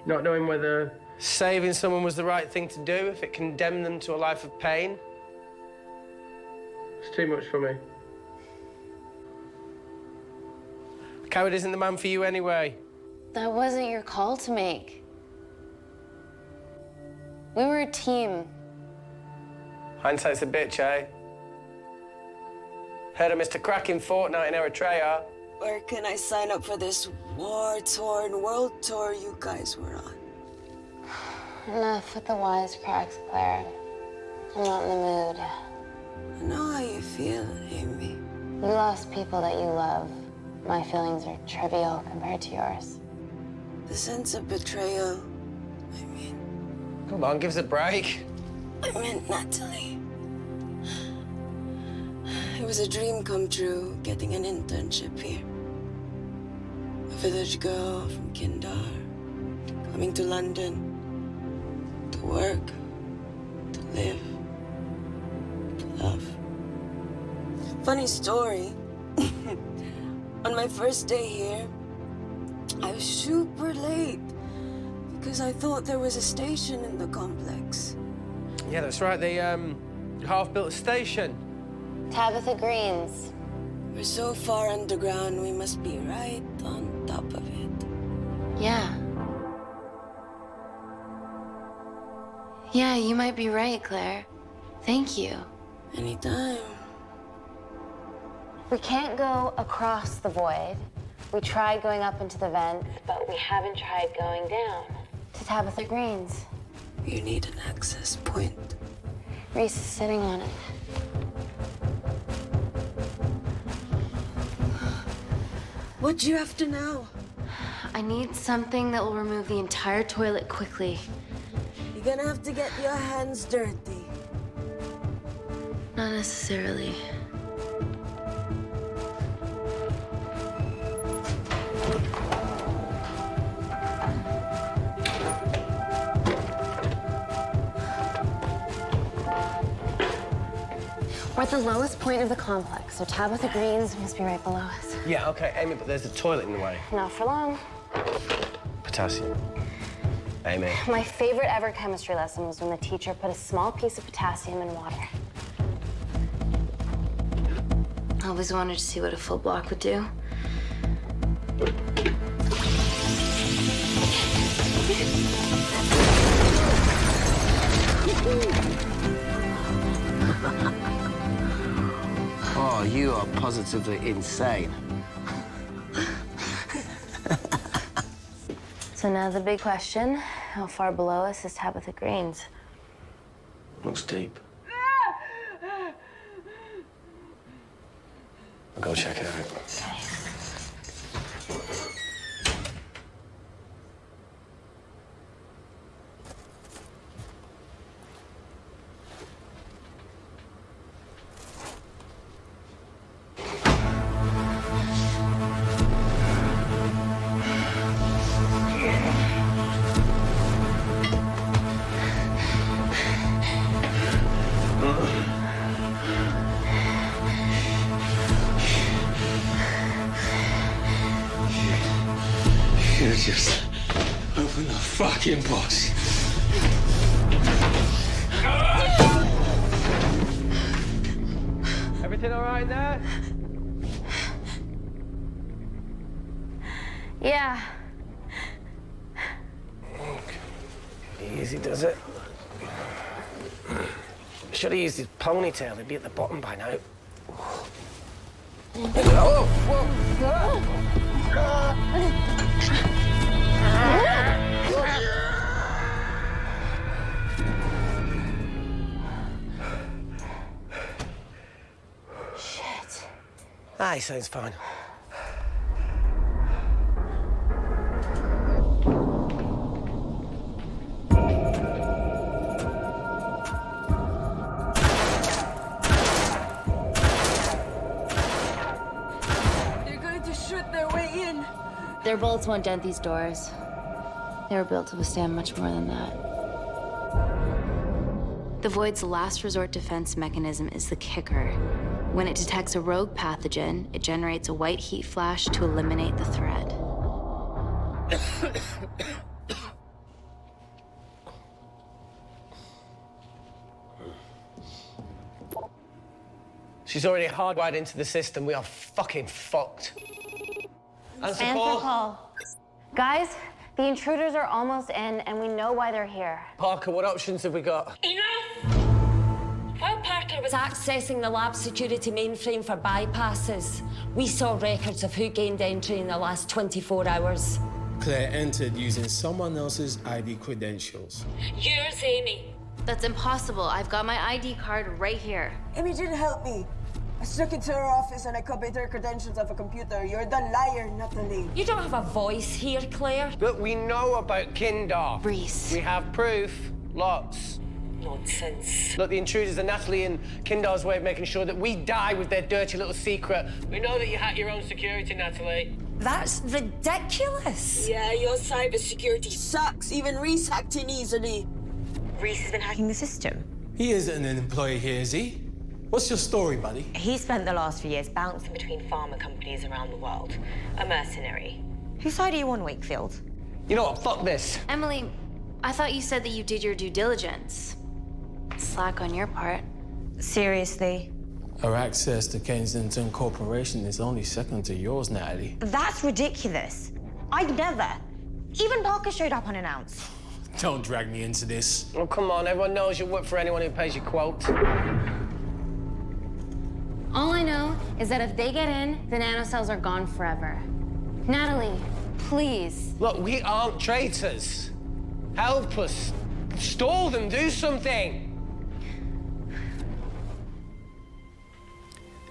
Not knowing whether saving someone was the right thing to do if it condemned them to a life of pain. It's too much for me. A coward isn't the man for you anyway. That wasn't your call to make. We were a team. Hindsight's a bitch, eh? Heard of Mr. Cracking Fortnite in Eritrea. Where can I sign up for this war-torn world tour you guys were on? Enough with the wisecracks, Claire. I'm not in the mood. I know how you feel, Amy. You lost people that you love. My feelings are trivial compared to yours. The sense of betrayal, Come on, give us a break. I meant Natalie. It was a dream come true, getting an internship here. A village girl from Kindar, coming to London, to work, to live, to love. Funny story. On my first day here, I was super late because I thought there was a station in the complex. Yeah, that's right. They half-built a station. Tabitha Greens. We're so far underground, we must be right on top of it. Yeah. Yeah, you might be right, Claire. Thank you. Anytime. We can't go across the void. We tried going up into the vent, but we haven't tried going down to Tabitha Greens. You need an access point. Reese is sitting on it. What do you have to know? I need something that will remove the entire toilet quickly. You're gonna have to get your hands dirty. Not necessarily. We're at the lowest point of the complex, so Tabitha Greens must be right below us. Yeah, okay, Amy, but there's a toilet in the way. Not for long. Potassium. Amy. My favorite ever chemistry lesson was when the teacher put a small piece of potassium in water. I always wanted to see what a full block would do. Oh, you are positively insane. So now the big question, how far below us is Tabitha Greens? Looks deep. I'll go check it out. Just open the fucking box. Everything all right there? Yeah. Easy does it. Should have used his ponytail. He'd be at the bottom by now. Oh, Shit. Ah, he sounds fine. Their bullets won't dent these doors. They were built to withstand much more than that. The Void's last resort defense mechanism is the kicker. When it detects a rogue pathogen, it generates a white heat flash to eliminate the threat. She's already hardwired into the system. We are fucking fucked. Answer call. Guys, the intruders are almost in, and we know why they're here. Parker, what options have we got? Enough! While Parker was accessing the lab security mainframe for bypasses, we saw records of who gained entry in the last 24 hours. Claire entered using someone else's ID credentials. Yours, Amy. That's impossible. I've got my ID card right here. Amy didn't help me. I snuck into her office and I copied her credentials off a computer. You're the liar, Natalie. You don't have a voice here, Claire. Look, we know about Kindar. Reese. We have proof. Lots. Nonsense. Look, the intruders are Natalie and Kindar's way of making sure that we die with their dirty little secret. We know that you hack your own security, Natalie. That's ridiculous. Yeah, your cybersecurity sucks. Even Reese hacked in easily. Reese has been hacking the system. He isn't an employee here, is he? What's your story, buddy? He spent the last few years bouncing between pharma companies around the world. A mercenary. Whose side are you on, Wakefield? You know what? Fuck this. Emily, I thought you said that you did your due diligence. Slack on your part. Seriously? Our access to Kensington Corporation is only second to yours, Natalie. That's ridiculous. I'd never. Even Parker showed up unannounced. Don't drag me into this. Oh, come on. Everyone knows you work for anyone who pays your quote. All I know is that if they get in, the nanocells are gone forever. Natalie, please. Look, we aren't traitors. Help us. Stall them. Do something.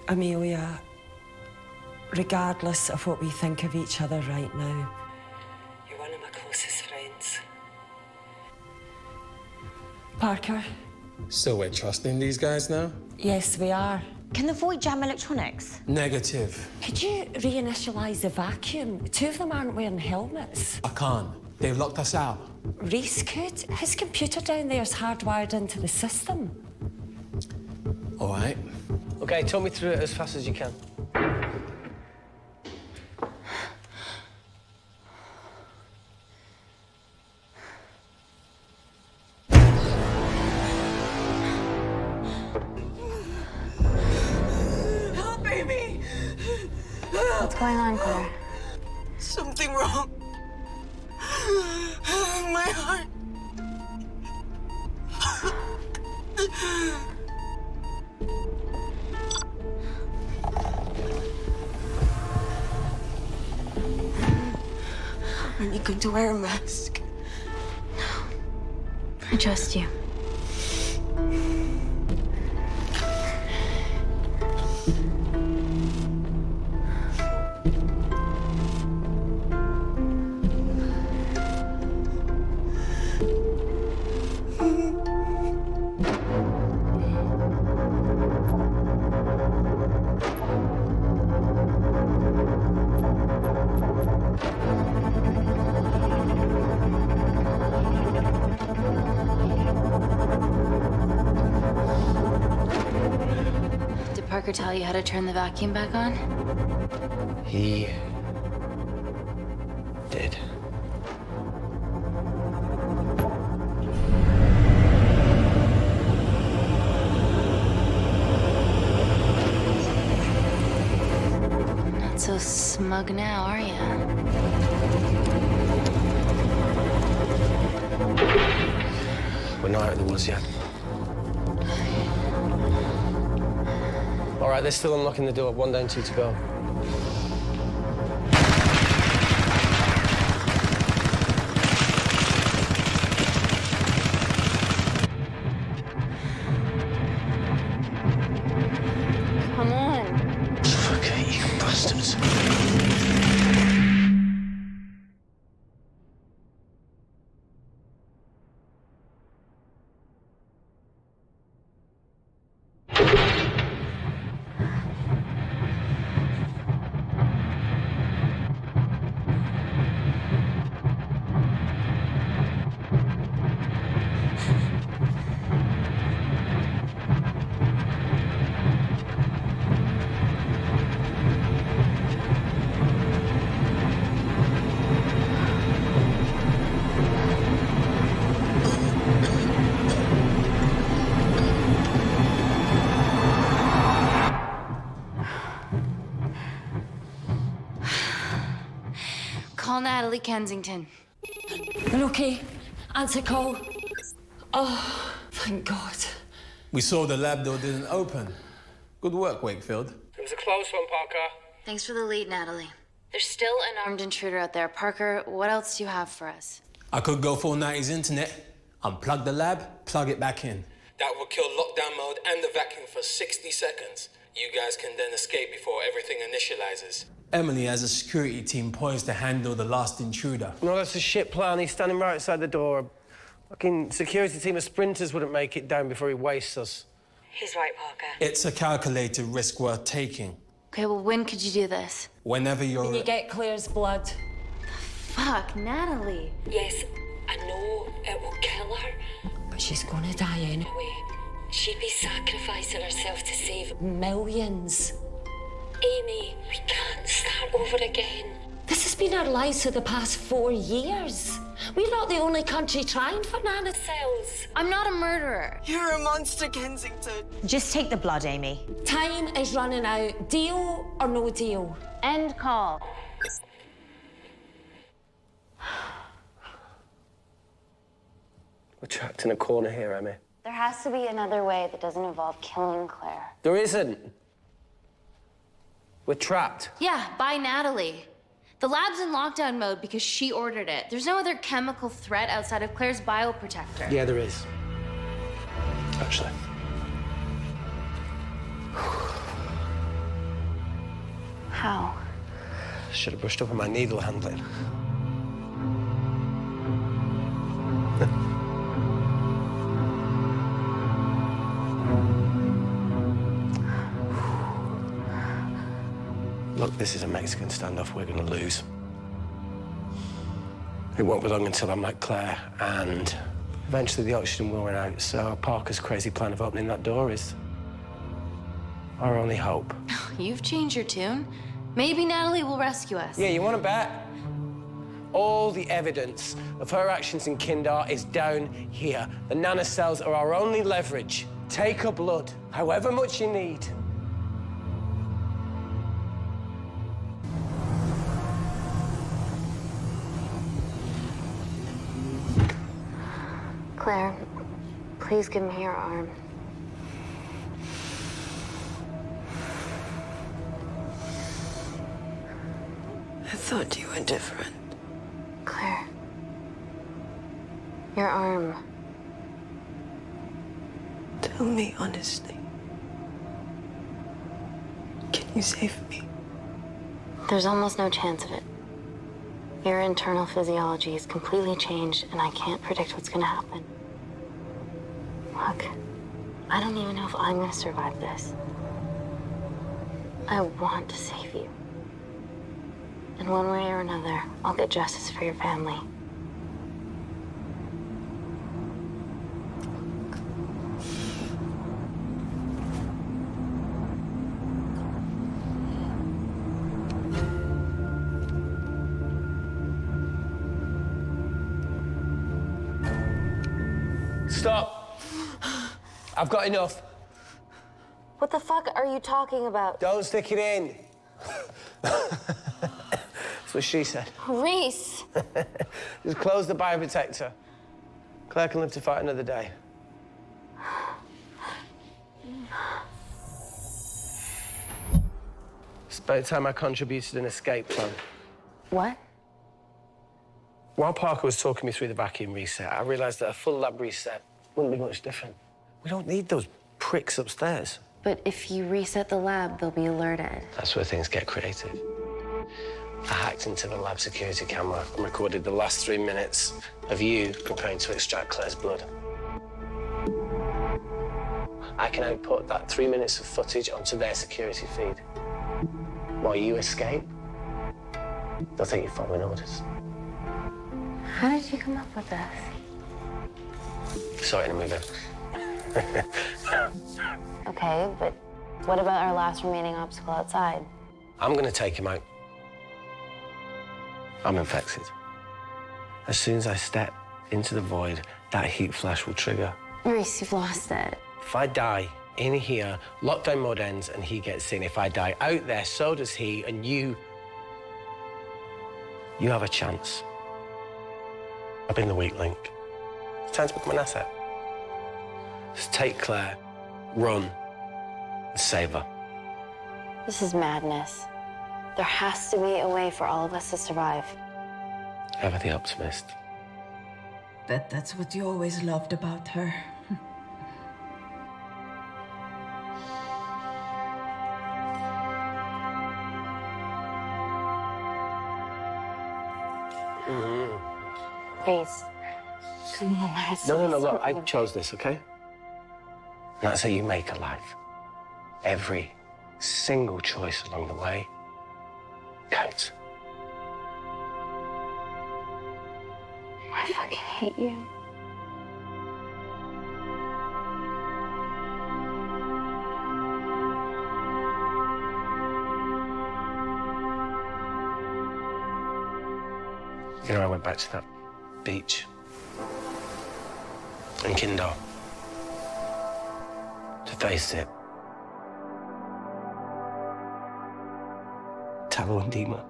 Amelia, regardless of what we think of each other right now, You're one of my closest friends. Parker, So we're trusting these guys now? yes, we are. Can the Void jam electronics? Negative. Could you reinitialize the vacuum? Two of them aren't wearing helmets. I can't. They've locked us out. Reese could. His computer down there's hardwired into the system. All right. Okay, talk me through it as fast as you can. Help, baby! What's going on, Claire? Something wrong. My heart. Are you going to wear a mask? I trust you. Did Parker tell you how to turn the vacuum back on? He did. Not so smug now, are you? We're not out of the woods yet. All right, they're still unlocking the door. 1 down, 2 to go. Come on. Okay, you bastards. Call Natalie Kensington. Okay, answer call. Oh, thank God. We saw the lab door didn't open. Good work, Wakefield. It was a close one, Parker. Thanks for the lead, Natalie. There's still an armed intruder out there. Parker, what else do you have for us? I could go full 90s internet, unplug the lab, plug it back in. That will kill lockdown mode and the vacuum for 60 seconds. You guys can then escape before everything initializes. Emily has a security team poised to handle the last intruder. No, that's a shit plan. He's standing right outside the door. Fucking security team of sprinters wouldn't make it down before he wastes us. He's right, Parker. It's a calculated risk worth taking. Okay, well, when could you do this? Whenever you're... When you get Claire's blood. Fuck, Natalie. Yes, I know it will kill her. But she's gonna die anyway. She'd be sacrificing herself to save millions. Amy, we can't start over again. This has been our lives for the past 4 years. We're not the only country trying for nanocells. I'm not a murderer. You're a monster, Kensington. Just take the blood, Amy. Time is running out. Deal or no deal? End call. We're trapped in a corner here, Emmy. There has to be another way that doesn't involve killing Claire. There isn't. We're trapped. Yeah, by Natalie. The lab's in lockdown mode because she ordered it. There's no other chemical threat outside of Claire's bioprotector. Yeah, there is. Actually. How? Should have brushed up on my needle handling. Look, this is a Mexican standoff. We're gonna lose. It won't be long until I'm like Claire, and eventually the oxygen will run out, so Parker's crazy plan of opening that door is our only hope. You've changed your tune. Maybe Natalie will rescue us. Yeah, you want to bet? All the evidence of her actions in Kindar is down here. The nanocells are our only leverage. Take her blood, however much you need. Claire, please give me your arm. I thought you were different. Claire. Your arm. Tell me honestly. Can you save me? There's almost no chance of it. Your internal physiology is completely changed, and I can't predict what's gonna happen. Look, I don't even know if I'm gonna survive this. I want to save you. In one way or another, I'll get justice for your family. Stop. I've got enough. What the fuck are you talking about? Don't stick it in. That's what she said. Reese! Just close the bioprotector. Claire can live to fight another day. It's about time I contributed an escape plan. What? While Parker was talking me through the vacuum reset, I realised that a full lab reset wouldn't be much different. We don't need those pricks upstairs. But if you reset the lab, they'll be alerted. That's where things get creative. I hacked into the lab security camera and recorded the last 3 minutes of you preparing to extract Claire's blood. I can output that 3 minutes of footage onto their security feed. While you escape, they'll take your following orders. How did you come up with this? Sorry to move in. Okay, but what about our last remaining obstacle outside? I'm gonna take him out. I'm infected. As soon as I step into the void, that heat flash will trigger. Reese, you've lost it. If I die in here, lockdown mode ends and he gets in. If I die out there, so does he, and you have a chance. I've been the weak link. It's time to become an asset. Just take Claire, run, and save her. This is madness. There has to be a way for all of us to survive. Ever the optimist. Bet that's what you always loved about her. Reese, come on, let's No, look, I chose this, okay? And that's how you make a life. Every single choice along the way counts. I fucking hate you. You know, I went back to that beach in Kindar to face it. Tallow and Dima.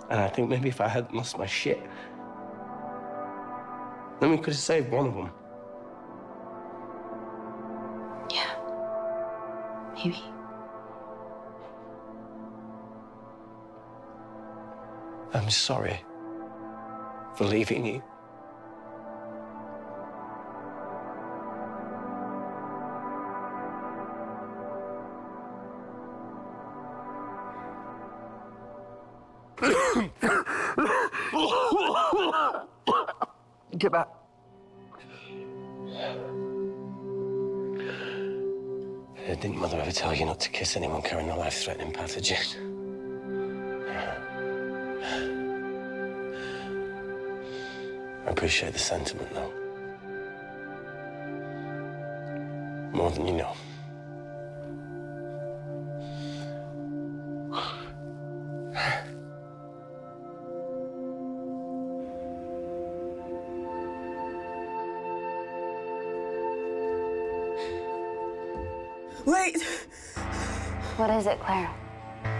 And I think maybe if I hadn't lost my shit, then we could have saved one of them. Yeah. Maybe. I'm sorry for leaving you. Get back. Didn't Mother ever tell you not to kiss anyone carrying a life-threatening pathogen? I appreciate the sentiment, though. More than you know. Wait! What is it, Claire?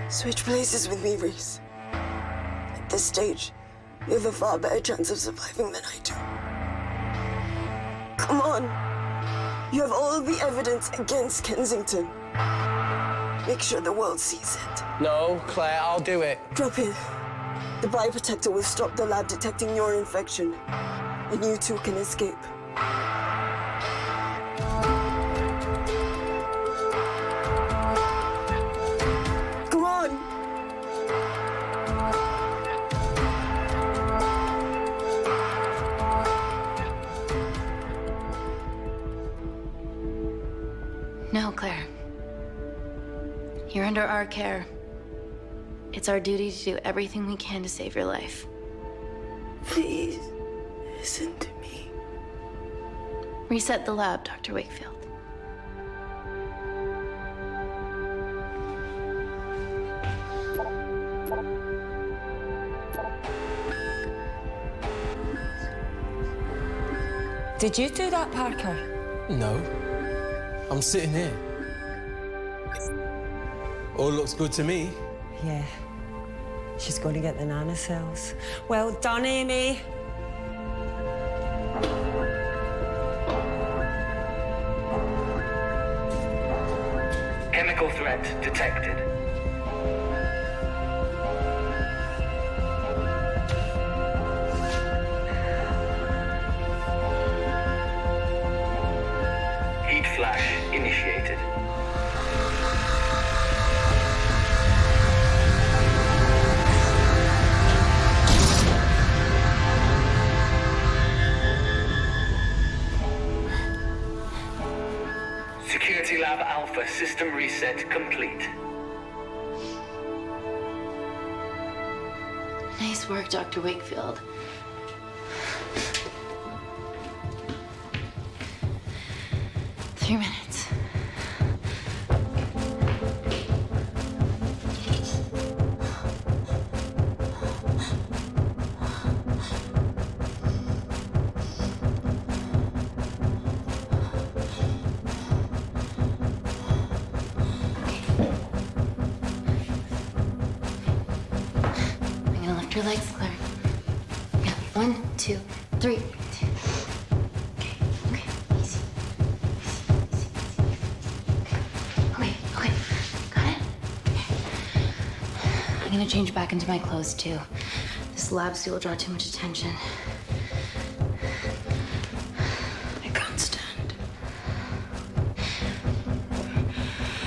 Switch places with me, Reese. At this stage, you have a far better chance of surviving than I do. Come on. You have all the evidence against Kensington. Make sure the world sees it. No, Claire, I'll do it. Drop in. The bioprotector will stop the lab detecting your infection, and you two can escape. Come on! No, Claire. You're under our care. It's our duty to do everything we can to save your life. Please, listen to me. Reset the lab, Dr. Wakefield. Did you do that, Parker? No. I'm sitting here. All looks good to me. Yeah. She's going to get the nanocells. Well done, Amy. Chemical threat detected. Heat flash initiated. Security Lab Alpha system reset complete. Nice work, Dr. Wakefield. Three minutes. Your legs, Claire. Yeah, 1, 2, 3. Okay, easy. Okay, got it? I'm gonna change back into my clothes too. This lab suit will draw too much attention. I can't stand.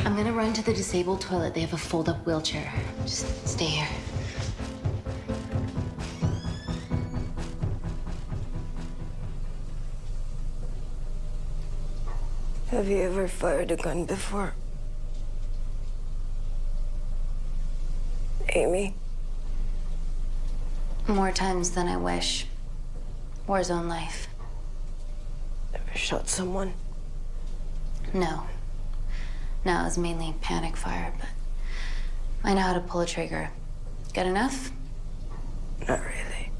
I'm gonna run to the disabled toilet. They have a fold-up wheelchair. Just stay here. Have you ever fired a gun before? Amy? More times than I wish. Warzone life. Ever shot someone? No. No, it was mainly panic fire, but I know how to pull a trigger. Good enough? Not really.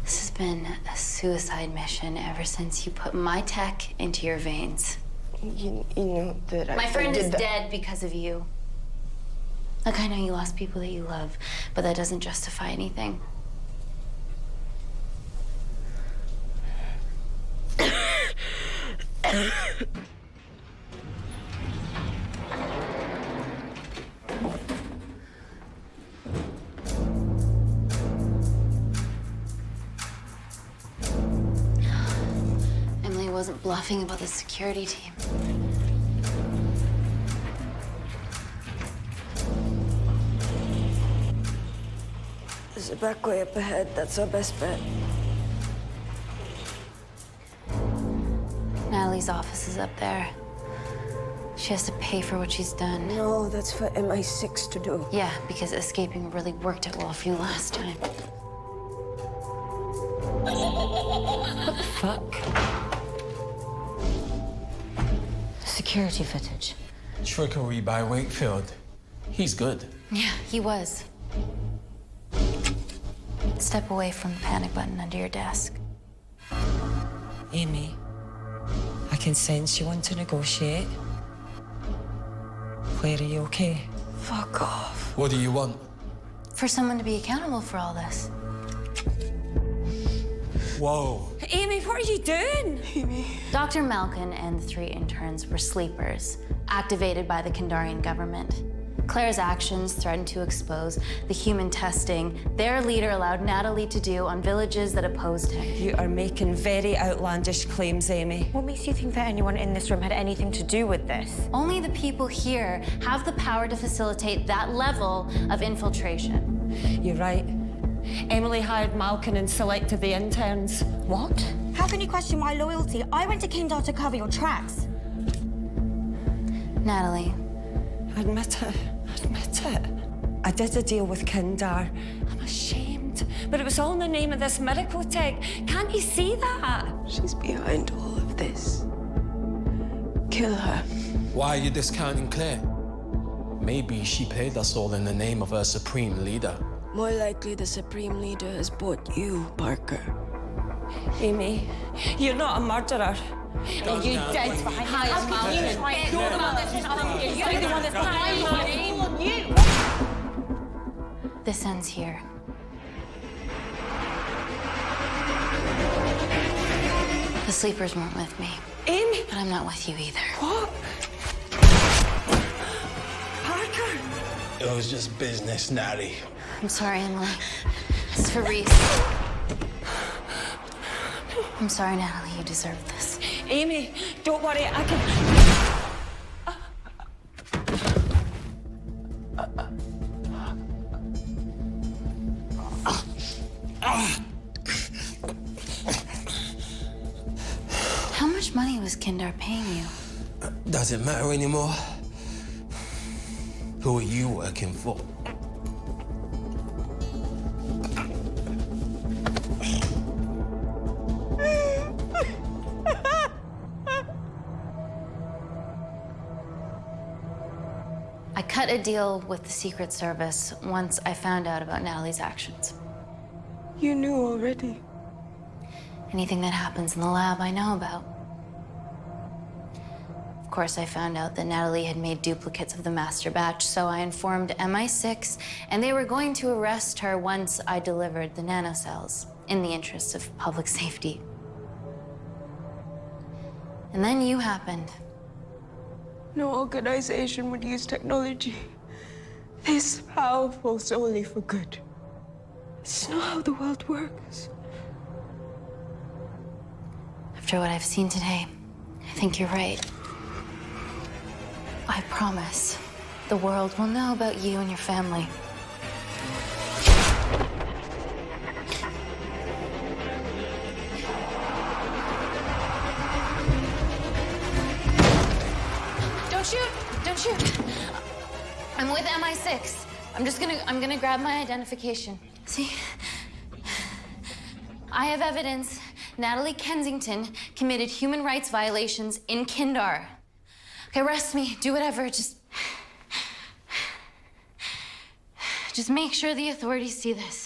This has been a suicide mission ever since you put my tech into your veins. You know that My friend did is that. dead because of you. Look, I know you lost people that you love, but that doesn't justify anything. Emily wasn't bluffing about the security team. There's a back way up ahead. That's our best bet. Natalie's office is up there. She has to pay for what she's done. No, that's for MI6 to do. Yeah, because escaping really worked out well for you last time. What the fuck? Security footage. Trickery by Wakefield. He's good. Yeah, he was. Step away from the panic button under your desk. Amy, I can sense you want to negotiate. Claire, are you okay? Fuck off. What do you want? For someone to be accountable for all this. Whoa. Amy, what are you doing? Amy. Dr. Malkin and the 3 interns were sleepers, activated by the Kandarian government. Claire's actions threatened to expose the human testing their leader allowed Natalie to do on villages that opposed him. You are making very outlandish claims, Amy. What makes you think that anyone in this room had anything to do with this? Only the people here have the power to facilitate that level of infiltration. You're right. Emily hired Malkin and selected the interns. What? How can you question my loyalty? I went to Kindar to cover your tracks. Natalie. Admit it. Admit it. I did a deal with Kindar. I'm ashamed. But it was all in the name of this miracle tech. Can't you see that? She's behind all of this. Kill her. Why are you discounting Claire? Maybe she played us all in the name of her supreme leader. More likely the Supreme Leader has bought you, Parker. Amy, you're not a murderer. And you dead behind me. How can you try and talk about this and I'm you're the one that's behind me. This ends here. The sleepers weren't with me. Amy? But I'm not with you either. What? Parker? It was just business, Natty. I'm sorry, Emily. This is for Reese. I'm sorry, Natalie. You deserve this. Amy, don't worry. I can... How much money was Kindar paying you? Does it matter anymore? Who are you working for? I cut a deal with the Secret Service once I found out about Natalie's actions. You knew already. Anything that happens in the lab, I know about. Of course, I found out that Natalie had made duplicates of the master batch, so I informed MI6, and they were going to arrest her once I delivered the nanocells, in the interests of public safety. And then you happened. No organization would use technology this powerful solely for good. It's not how the world works. After what I've seen today, I think you're right. I promise the world will know about you and your family. Don't shoot! Don't shoot! I'm with MI6. I'm gonna grab my identification. See? I have evidence Natalie Kensington committed human rights violations in Kindar. Okay, arrest me, do whatever, just make sure the authorities see this.